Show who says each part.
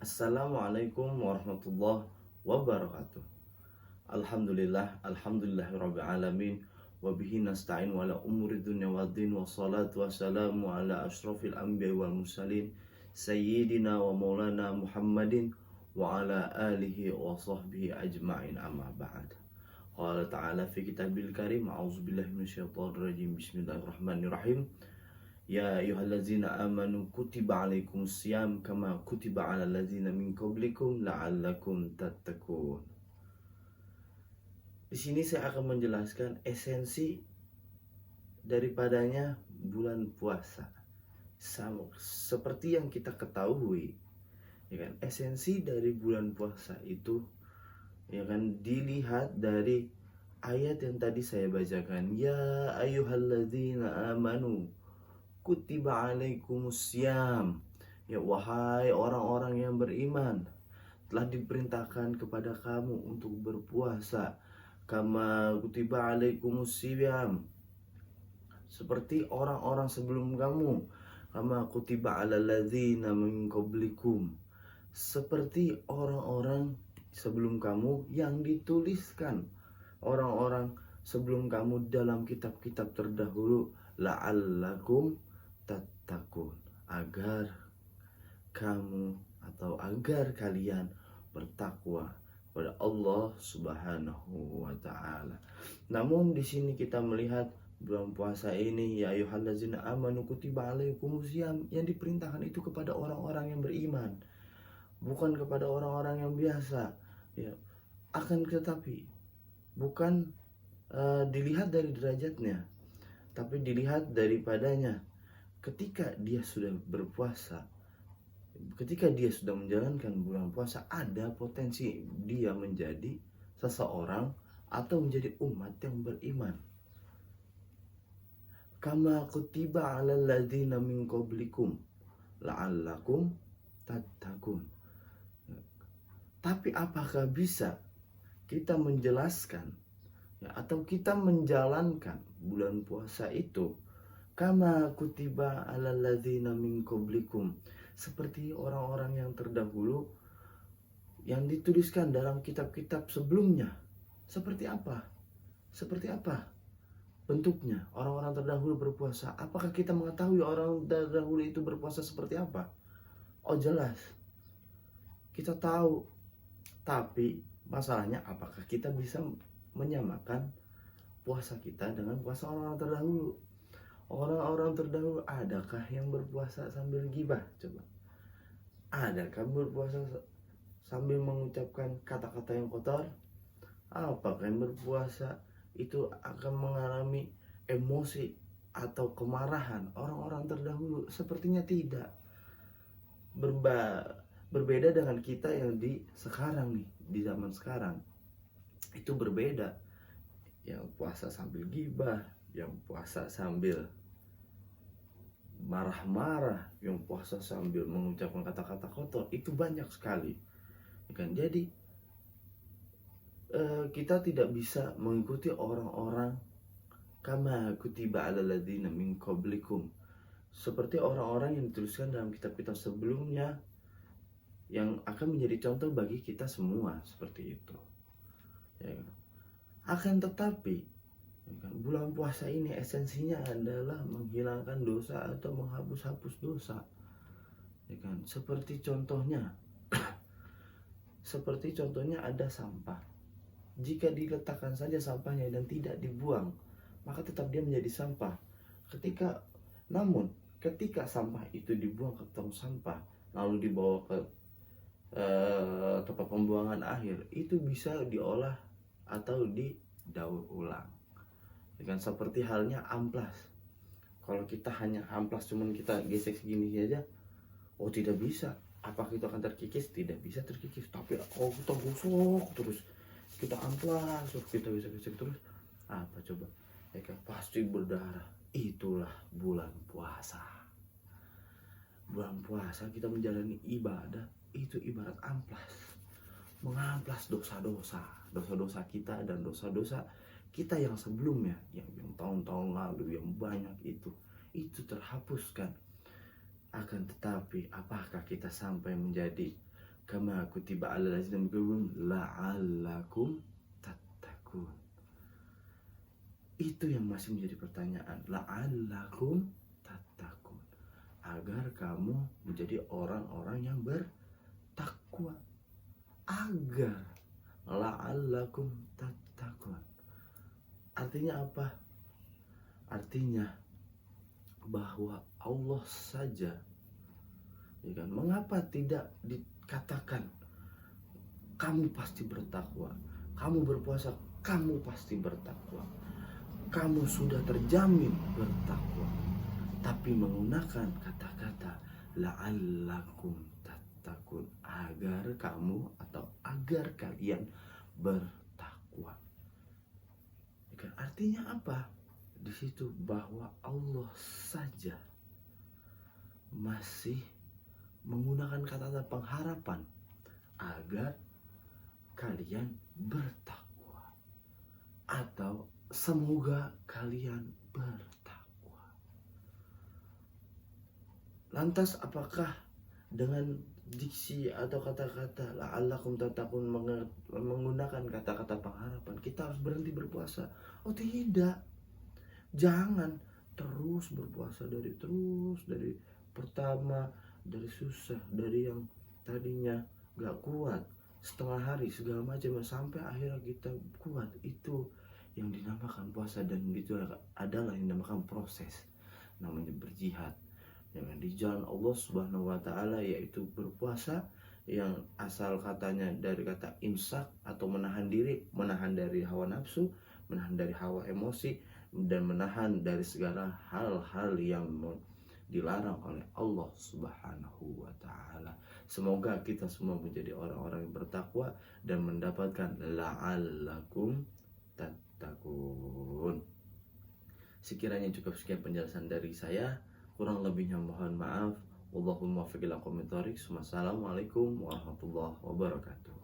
Speaker 1: Assalamualaikum warahmatullahi wabarakatuh. Alhamdulillahirabbil alamin wa bihi nasta'in wa ala umuri dunya waddin wassalatu wassalamu ala asyrafil anbiya'i wal mursalin sayyidina wa maulana Muhammadin wa ala alihi wa sahbihi ajma'in amma ba'd. Qala ta'ala fi kitabil karim a'udzubillahi minasyaitonir rajim bismillahirrahmanirrahim. Ya ayyuhallazina amanu kutiba alaikumusiyam kama kutiba alal ladzina min qablikum la'allakum tattaqun. Di sini saya akan menjelaskan esensi daripadanya bulan puasa. Seperti yang kita ketahui, ya kan, esensi dari bulan puasa itu ya kan dilihat dari ayat yang tadi saya bacakan. Ya ayyuhallazina amanu kutiba alaikumusiyam. Ya wahai orang-orang yang beriman, telah diperintahkan kepada kamu untuk berpuasa. Kama kutiba alaikumusiyam, seperti orang-orang sebelum kamu. Kama kutiba alal ladzina min qablikum, seperti orang-orang sebelum kamu yang dituliskan orang-orang sebelum kamu dalam kitab-kitab terdahulu, la'allakum tattaqun, agar kamu atau agar kalian bertakwa kepada Allah Subhanahu wa taala. Namun di sini kita melihat bulan puasa ini, ya ayyuhallazina amanu kutiba alaikumusiyam, yang diperintahkan itu kepada orang-orang yang beriman, bukan kepada orang-orang yang biasa. Ya, akan tetapi bukan dilihat dari derajatnya, tapi dilihat daripadanya. Ketika dia sudah berpuasa, ketika dia sudah menjalankan bulan puasa, ada potensi dia menjadi seseorang atau menjadi umat yang beriman. Kama kutiba alal ladzina min qablikum la'allakum tattaqun. Tapi apakah bisa kita menjelaskan atau kita menjalankan bulan puasa itu kama kutiba alal ladzina min qablikum, seperti orang-orang yang terdahulu yang dituliskan dalam kitab-kitab sebelumnya? Seperti apa? Seperti apa bentuknya orang-orang terdahulu berpuasa? Apakah kita mengetahui orang terdahulu itu berpuasa seperti apa? Oh jelas, kita tahu. Tapi masalahnya, apakah kita bisa menyamakan puasa kita dengan puasa orang-orang terdahulu? Orang-orang terdahulu, adakah yang berpuasa sambil gibah? Coba. Adakah berpuasa sambil mengucapkan kata-kata yang kotor? Apakah yang berpuasa itu akan mengalami emosi atau kemarahan orang-orang terdahulu? Sepertinya tidak. Berbeda dengan kita yang di sekarang nih, di zaman sekarang. Itu berbeda. Yang puasa sambil gibah, yang puasa sambil marah-marah, yang puasa sambil mengucapkan kata-kata kotor, itu banyak sekali. Kan? Jadi kita tidak bisa mengikuti orang-orang kama kutiba alal ladzina min qablikum, seperti orang-orang yang dituliskan dalam kitab-kitab sebelumnya, yang akan menjadi contoh bagi kita semua seperti itu. Ya. Akan tetapi bulan puasa ini esensinya adalah menghilangkan dosa atau menghapus-hapus dosa, ya kan? Seperti contohnya ada sampah. Jika diletakkan saja sampahnya dan tidak dibuang, maka tetap dia menjadi sampah. Namun ketika sampah itu dibuang ke tong sampah, lalu dibawa ke tempat pembuangan akhir, itu bisa diolah atau didaur ulang. Dengan seperti halnya amplas. Kalau kita hanya amplas cuman kita gesek segini aja, oh tidak bisa. Apakah itu akan terkikis? Tidak bisa terkikis. Tapi kalau kita gosok terus, kita amplas terus, kita gesek terus, apa coba? Ya kan pasti berdarah. Itulah bulan puasa. Bulan puasa kita menjalani ibadah itu ibarat amplas, mengamplas dosa-dosa kita dan dosa-dosa kita yang sebelumnya, yang tahun-tahun lalu yang banyak itu terhapuskan. Akan tetapi apakah kita sampai menjadi kama kutiba 'alal ladzina min qablikum la'allakum tattaqun. Itu yang masih menjadi pertanyaan, la'allakum tattaqun, agar kamu menjadi orang-orang yang bertakwa. Agar la'allakum tattaqun. Artinya apa? Artinya bahwa Allah saja, ya kan? Mengapa tidak dikatakan kamu pasti bertakwa, kamu berpuasa, kamu pasti bertakwa, kamu sudah terjamin bertakwa, tapi menggunakan kata-kata la'allakum tattaqun, agar kamu atau agar kalian bertakwa. Ya kan? Artinya apa? Di situ bahwa Allah saja masih menggunakan kata-kata pengharapan agar kalian bertakwa, atau semoga kalian bertakwa. Lantas apakah dengan diksi atau kata-kata la'allakum tattaqun menggunakan kata-kata pengharapan kita harus berhenti berpuasa? Oh tidak. Jangan terus berpuasa dari pertama, dari susah, dari yang tadinya gak kuat, setengah hari segala macam, sampai akhirnya kita kuat. Itu yang dinamakan puasa, dan itu adalah yang dinamakan proses, namanya berjihad dengan di jalan Allah Subhanahu wa taala, yaitu berpuasa yang asal katanya dari kata imsak atau menahan diri, menahan dari hawa nafsu, menahan dari hawa emosi, dan menahan dari segala hal-hal yang dilarang oleh Allah Subhanahu wa taala. Semoga kita semua menjadi orang-orang yang bertakwa dan mendapatkan la'allakum tattaqun. Sekiranya cukup sekian penjelasan dari saya, kurang lebihnya mohon maaf. Wallahul muwaffiq ila aqwamit thoriq. Wassalamualaikum warahmatullahi wabarakatuh.